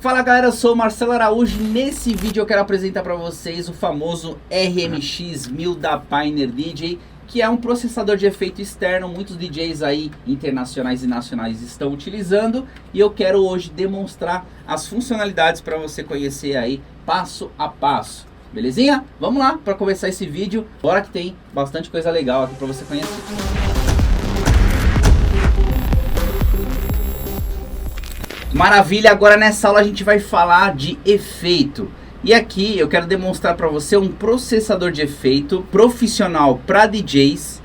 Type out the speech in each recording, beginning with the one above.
Fala galera, eu sou o Marcelo Araújo e nesse vídeo eu quero apresentar para vocês o famoso RMX1000 da Pioneer DJ, que é um processador de efeito externo, muitos DJs aí internacionais e nacionais estão utilizando, e eu quero hoje demonstrar as funcionalidades para você conhecer aí passo a passo. Belezinha? Vamos lá para começar esse vídeo, bora que tem bastante coisa legal aqui para você conhecer. Maravilha, agora nessa aula a gente vai falar de efeito. E aqui eu quero demonstrar para você um processador de efeito profissional para DJs,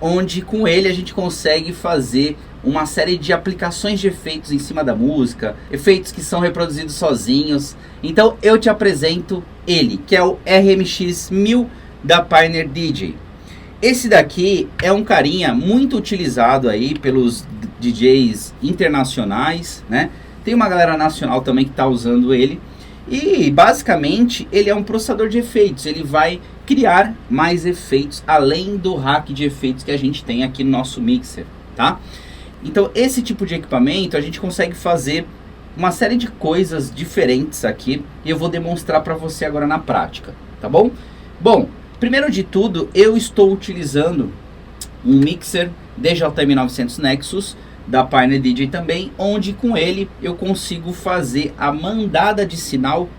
onde com ele a gente consegue fazer uma série de aplicações de efeitos em cima da música, efeitos que são reproduzidos sozinhos. Então eu te apresento ele, que é o RMX1000 da Pioneer DJ. Esse daqui é um carinha muito utilizado aí pelos DJs internacionais, né? Tem uma galera nacional também que está usando ele. E basicamente ele é um processador de efeitos. Ele vai criar mais efeitos além do rack de efeitos que a gente tem aqui no nosso mixer, tá? Então esse tipo de equipamento a gente consegue fazer uma série de coisas diferentes aqui. E eu vou demonstrar para você agora na prática, tá bom? Bom, primeiro de tudo eu estou utilizando um mixer DJM 900 Nexus da Pioneer DJ também, onde com ele eu consigo fazer a mandada de sinal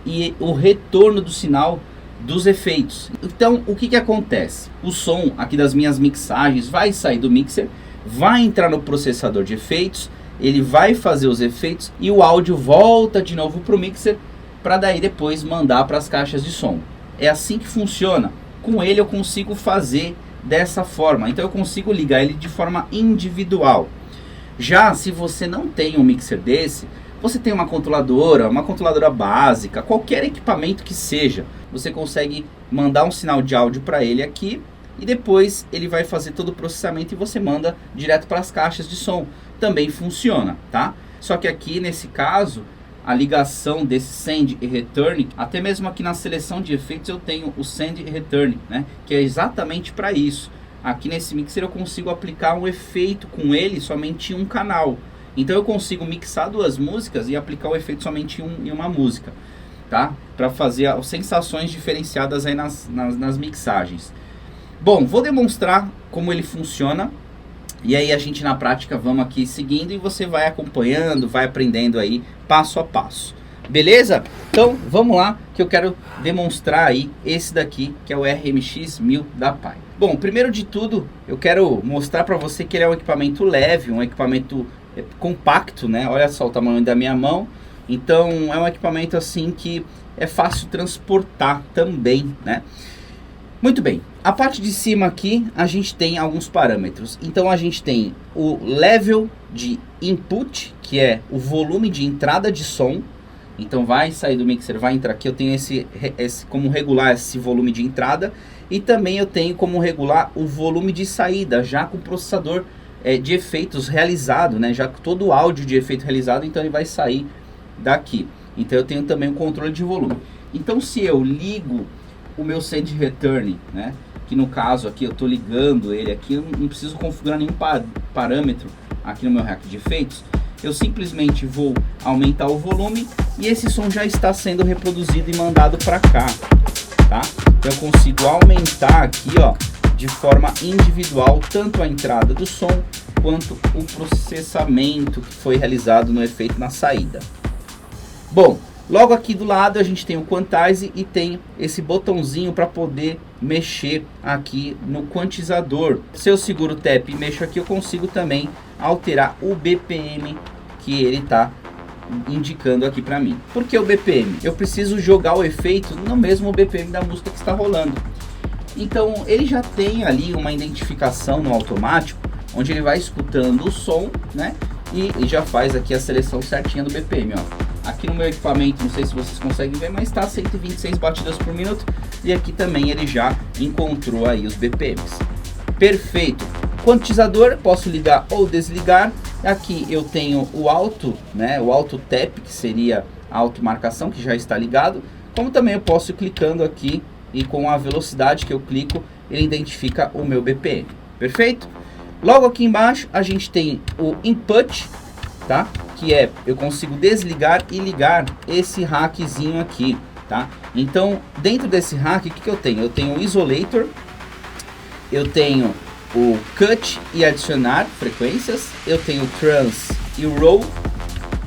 e o retorno do sinal dos efeitos. Então o que acontece? O som aqui das minhas mixagens vai sair do mixer, vai entrar no processador de efeitos, ele vai fazer os efeitos e o áudio volta de novo para o mixer para daí depois mandar para as caixas de som. É assim que funciona. Com ele eu consigo fazer dessa forma, então eu consigo ligar ele de forma individual. Já se você não tem um mixer desse, você tem uma controladora básica, qualquer equipamento que seja, você consegue mandar um sinal de áudio para ele aqui e depois ele vai fazer todo o processamento e você manda direto para as caixas de som. Também funciona, tá? Só que aqui nesse caso, a ligação desse send e return, até mesmo aqui na seleção de efeitos eu tenho o send e return, né? Que é exatamente para isso. Aqui nesse mixer eu consigo aplicar um efeito com ele somente em um canal. Então eu consigo mixar duas músicas e aplicar o efeito somente em uma música, tá? Para fazer as sensações diferenciadas aí nas mixagens. Bom, vou demonstrar como ele funciona. E aí a gente na prática vamos aqui seguindo e você vai acompanhando, vai aprendendo aí passo a passo. Beleza? Então vamos lá que eu quero demonstrar aí esse daqui que é o RMX1000 da Pioneer. Bom, primeiro de tudo eu quero mostrar para você que ele é um equipamento leve, um equipamento compacto, né? Olha só o tamanho da minha mão. Então é um equipamento assim que é fácil transportar também, né? Muito bem, a parte de cima aqui a gente tem alguns parâmetros. Então a gente tem o level de input, que é o volume de entrada de som. Então vai sair do mixer, vai entrar aqui, eu tenho esse como regular esse volume de entrada. E também eu tenho como regular o volume de saída, já com o processador de efeitos realizado, né? Já com todo o áudio de efeito realizado, então ele vai sair daqui. Então eu tenho também o controle de volume. Então se eu ligo o meu send return, né? Que no caso aqui eu estou ligando ele aqui, eu não preciso configurar nenhum parâmetro aqui no meu rack de efeitos. Eu simplesmente vou aumentar o volume e esse som já está sendo reproduzido e mandado para cá, tá? Eu consigo aumentar aqui, ó, de forma individual, tanto a entrada do som quanto o processamento que foi realizado no efeito na saída. Bom, logo aqui do lado a gente tem o Quantize e tem esse botãozinho para poder mexer aqui no quantizador. Se eu seguro o Tab e mexo aqui, eu consigo também alterar o BPM que ele está indicando aqui para mim. Por que o BPM? Eu preciso jogar o efeito no mesmo BPM da música que está rolando. Então ele já tem ali uma identificação no automático, onde ele vai escutando o som, né? E já faz aqui a seleção certinha do BPM, ó. Aqui no meu equipamento, não sei se vocês conseguem ver, mas está 126 batidas por minuto. E aqui também ele já encontrou aí os BPMs. Perfeito. Quantizador, posso ligar ou desligar. Aqui eu tenho o auto, né? O auto tap, que seria a automarcação, que já está ligado. Como também eu posso ir clicando aqui e com a velocidade que eu clico, ele identifica o meu BPM. Perfeito? Logo aqui embaixo a gente tem o input, tá? que é, eu consigo desligar e ligar esse rackzinho aqui, tá? Então, dentro desse rack, o que eu tenho? Eu tenho o isolator, eu tenho o cut e adicionar frequências, eu tenho o trans e o roll,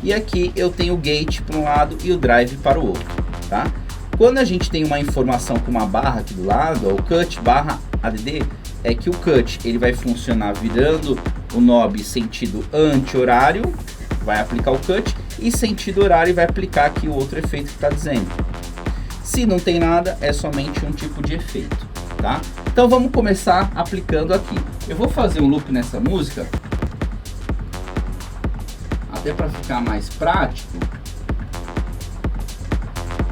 e aqui eu tenho o gate para um lado e o drive para o outro, tá? Quando a gente tem uma informação com uma barra aqui do lado, ó, o cut barra ADD, é que o cut ele vai funcionar virando o knob sentido anti-horário, vai aplicar o cut, e sentido horário vai aplicar aqui o outro efeito que está dizendo. Se não tem nada, é somente um tipo de efeito, tá? Então vamos começar aplicando aqui. Eu vou fazer um loop nessa música, até para ficar mais prático.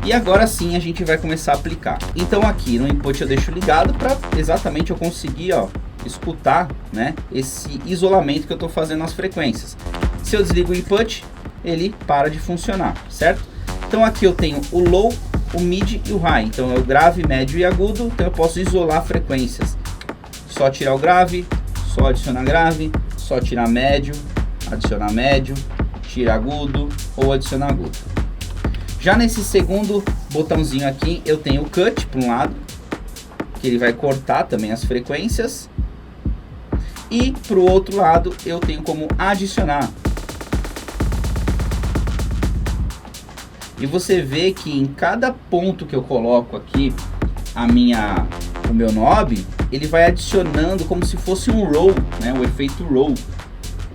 E agora sim a gente vai começar a aplicar. Então aqui no input eu deixo ligado para exatamente eu conseguir, ó, escutar, né, esse isolamento que eu estou fazendo nas frequências. Se eu desligo o input, ele para de funcionar, certo? Então aqui eu tenho o low, o mid e o high. Então é o grave, médio e agudo. Então eu posso isolar frequências. Só tirar o grave, só adicionar grave, só tirar médio, adicionar médio, tirar agudo ou adicionar agudo. Já nesse segundo botãozinho aqui, eu tenho o cut para um lado, que ele vai cortar também as frequências. E para o outro lado, eu tenho como adicionar. E você vê que em cada ponto que eu coloco aqui o meu knob, ele vai adicionando como se fosse um roll, né? O efeito roll.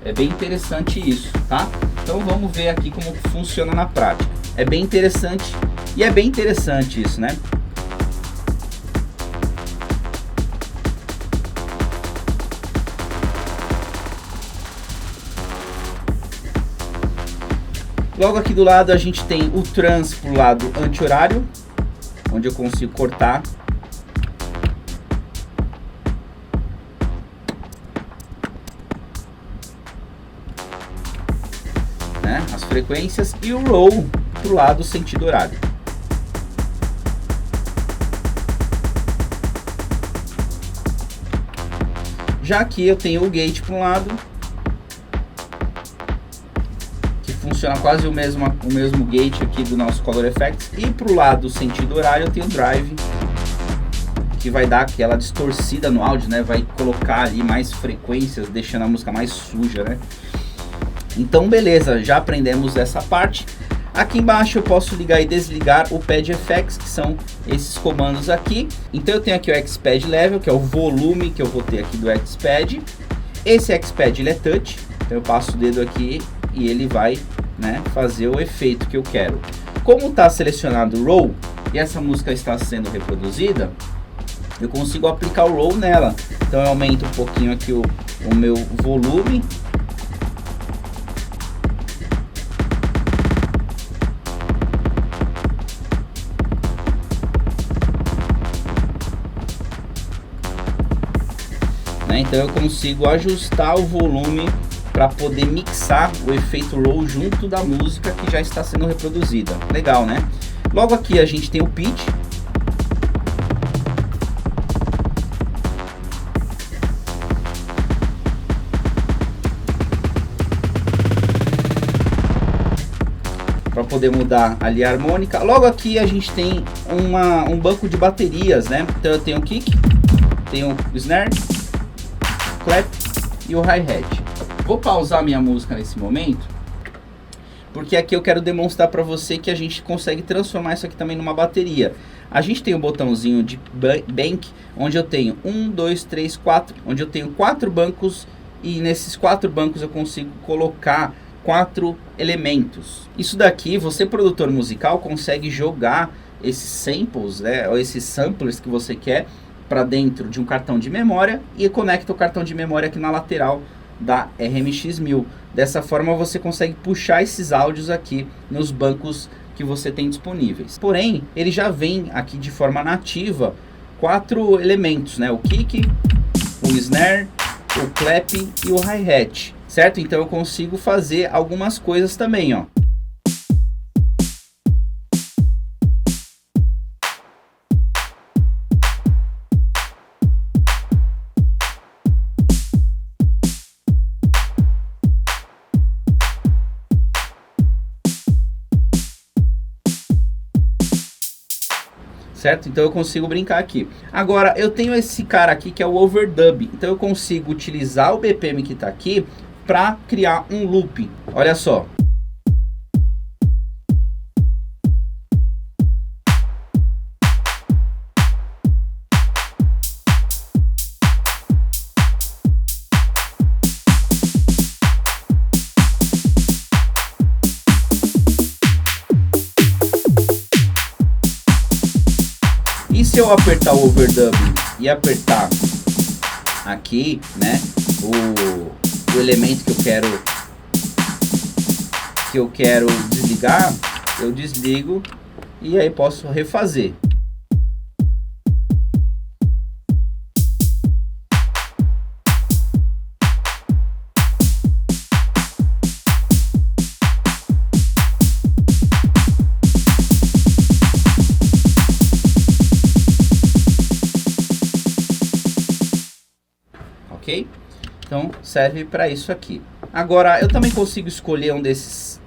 É bem interessante isso, tá? Então vamos ver aqui como funciona na prática. É bem interessante e é bem interessante isso, né? Logo aqui do lado a gente tem o trans pro lado anti-horário, onde eu consigo cortar. Né, as frequências, e o roll pro lado sentido horário. Já aqui eu tenho o gate para um lado, que funciona quase o mesmo gate aqui do nosso Color Effects, e para o lado sentido horário eu tenho o drive, que vai dar aquela distorcida no áudio, né? Vai colocar ali mais frequências, deixando a música mais suja, né? Então beleza, já aprendemos essa parte. Aqui embaixo eu posso ligar e desligar o Pad Effects, que são esses comandos aqui. Então eu tenho aqui o X-Pad Level, que é o volume que eu vou ter aqui do X-Pad. Esse X-Pad ele é touch, então eu passo o dedo aqui e ele vai, né, fazer o efeito que eu quero. Como está selecionado o Roll e essa música está sendo reproduzida, eu consigo aplicar o Roll nela. Então eu aumento um pouquinho aqui o meu volume. Então eu consigo ajustar o volume para poder mixar o efeito roll junto da música que já está sendo reproduzida. Legal, né? Logo aqui a gente tem o pitch. Para poder mudar ali a harmônica. Logo aqui a gente tem um banco de baterias, né? Então eu tenho o kick, tenho o snare, clap e o hi-hat. Vou pausar minha música nesse momento, porque aqui eu quero demonstrar para você que a gente consegue transformar isso aqui também numa bateria. A gente tem um botãozinho de bank, onde eu tenho 1, 2, 3, 4, onde eu tenho 4 bancos, e nesses 4 bancos eu consigo colocar 4 elementos. Isso daqui, você produtor musical, consegue jogar esses samples, né, ou esses samplers que você quer para dentro de um cartão de memória e conecta o cartão de memória aqui na lateral da RMX1000. Dessa forma você consegue puxar esses áudios aqui nos bancos que você tem disponíveis. Porém, ele já vem aqui de forma nativa 4 elementos, né? O kick, o snare, o clap e o hi-hat, certo? Então eu consigo fazer algumas coisas também, ó. certo? Então eu consigo brincar aqui. Agora, eu tenho esse cara aqui que é o overdub. Então eu consigo utilizar o BPM que está aqui para criar um loop. Olha só. E se eu apertar o overdub e apertar aqui, né, o elemento que eu quero desligar, eu desligo e aí posso refazer. Ok? Então serve para isso aqui. Agora eu também consigo escolher um desses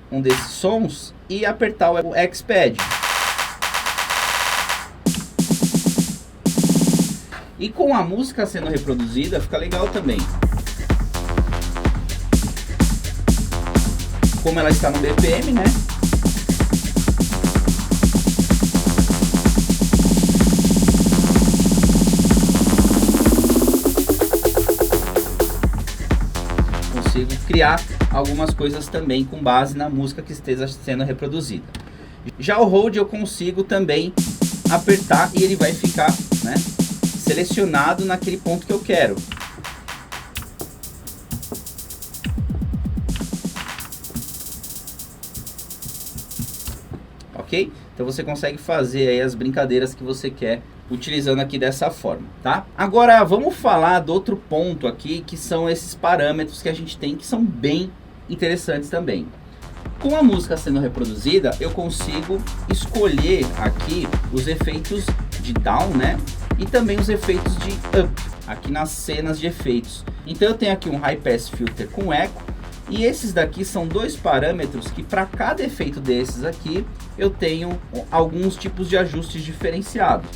sons e apertar o X-Pad. E com a música sendo reproduzida fica legal também. Como ela está no BPM, né? Consigo criar algumas coisas também com base na música que esteja sendo reproduzida. Já o Hold eu consigo também apertar e ele vai ficar, né, selecionado naquele ponto que eu quero. Ok? Então você consegue fazer aí as brincadeiras que você quer utilizando aqui dessa forma, tá? Agora vamos falar do outro ponto aqui, que são esses parâmetros que a gente tem, que são bem interessantes também. Com a música sendo reproduzida, eu consigo escolher aqui os efeitos de down, né? E também os efeitos de up, aqui nas cenas de efeitos. Então eu tenho aqui um High Pass Filter com eco, e esses daqui são dois parâmetros que para cada efeito desses aqui, eu tenho alguns tipos de ajustes diferenciados.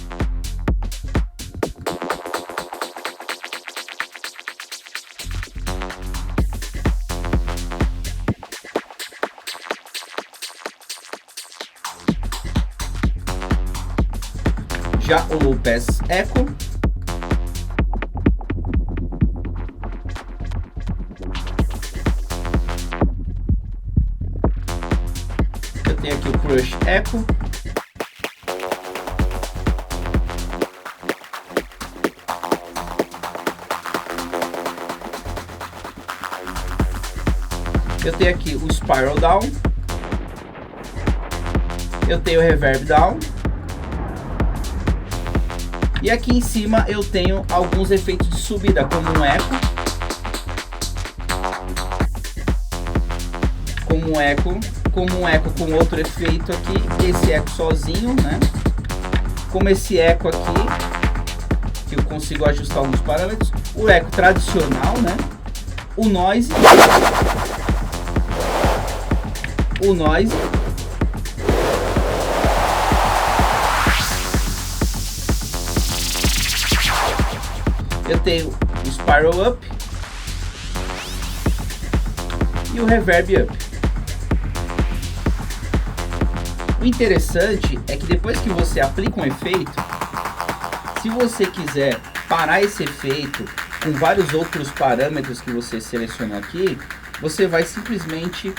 Já o Low Pass Echo, eu tenho aqui o Crush Echo, eu tenho aqui o Spiral Down, eu tenho o Reverb Down. E aqui em cima eu tenho alguns efeitos de subida, como um eco, com outro efeito aqui, esse eco sozinho, né? Como esse eco aqui, que eu consigo ajustar alguns parâmetros, o eco tradicional, né? O noise, eu tenho o Spiral Up e o Reverb Up. O interessante é que depois que você aplica um efeito, se você quiser parar esse efeito com vários outros parâmetros que você selecionou aqui, você vai simplesmente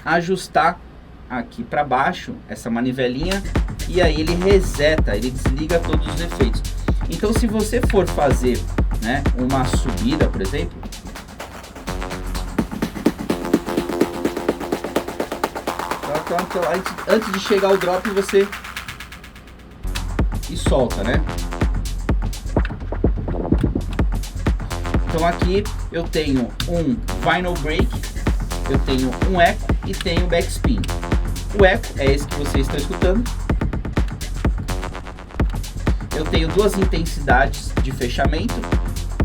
ajustar aqui para baixo essa manivelinha e aí ele reseta, ele desliga todos os efeitos. Então se você for fazer, né, uma subida, por exemplo, antes de chegar ao drop você e solta, né? Então aqui eu tenho um Vinyl Break, eu tenho um eco e tenho backspin. O eco é esse que vocês estão escutando. Eu tenho duas intensidades de fechamento.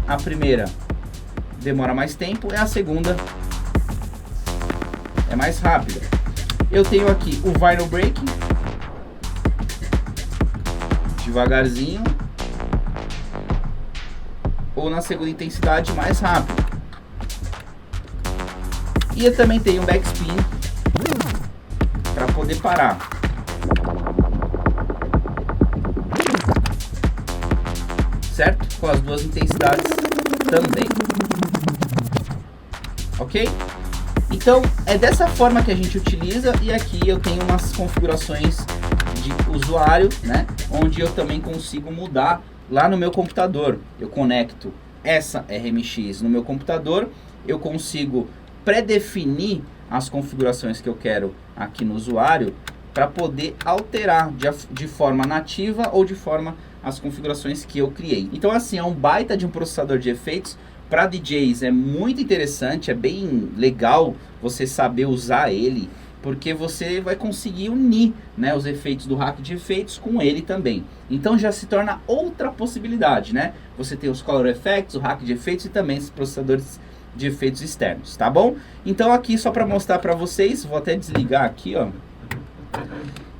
A primeira demora mais tempo e a segunda é mais rápida. Eu tenho aqui o Vinyl Break devagarzinho, ou na segunda intensidade mais rápido. E eu também tenho um backspin para poder parar. Certo? Com as duas intensidades também. Ok? Então é dessa forma que a gente utiliza, e aqui eu tenho umas configurações de usuário, né? Onde eu também consigo mudar lá no meu computador. Eu conecto essa RMX no meu computador, eu consigo pré-definir as configurações que eu quero aqui no usuário para poder alterar de forma nativa ou de forma as configurações que eu criei. Então assim, é um baita de um processador de efeitos. Para DJs é muito interessante, é bem legal você saber usar ele, porque você vai conseguir unir, né, os efeitos do rack de efeitos com ele também. Então já se torna outra possibilidade, né? Você tem os color effects, o rack de efeitos e também esses processadores de efeitos externos, tá bom? Então aqui só para mostrar para vocês, vou até desligar aqui, ó.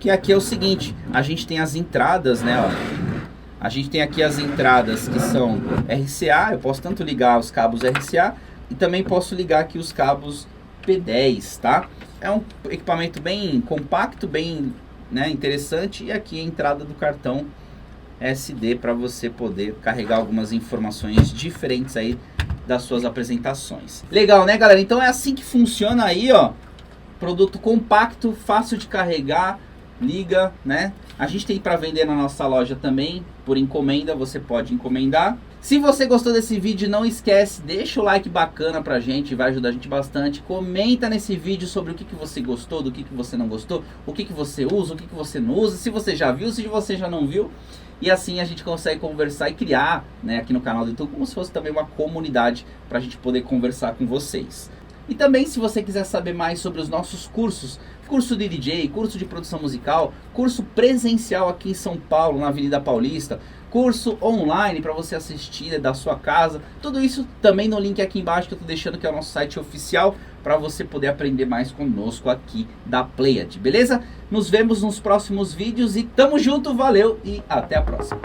Que aqui é o seguinte, a gente tem as entradas, né, ó. A gente tem aqui as entradas que são RCA, eu posso tanto ligar os cabos RCA e também posso ligar aqui os cabos P10, tá? É um equipamento bem compacto, bem, né, interessante, e aqui a entrada do cartão SD para você poder carregar algumas informações diferentes aí das suas apresentações. Legal, né, galera? Então é assim que funciona aí, ó. Produto compacto, fácil de carregar, liga, né? A gente tem para vender na nossa loja também, por encomenda, você pode encomendar. Se você gostou desse vídeo, não esquece, deixa o like bacana pra gente, vai ajudar a gente bastante. Comenta nesse vídeo sobre o que você gostou, do que você não gostou, o que você usa, o que você não usa, se você já viu, se você já não viu. E assim a gente consegue conversar e criar, né, aqui no canal do YouTube, como se fosse também uma comunidade pra gente poder conversar com vocês. E também, se você quiser saber mais sobre os nossos cursos, curso de DJ, curso de produção musical, curso presencial aqui em São Paulo, na Avenida Paulista, curso online para você assistir da sua casa, tudo isso também no link aqui embaixo que eu estou deixando, que é o nosso site oficial, para você poder aprender mais conosco aqui da Pleiad, beleza? Nos vemos nos próximos vídeos e tamo junto, valeu e até a próxima!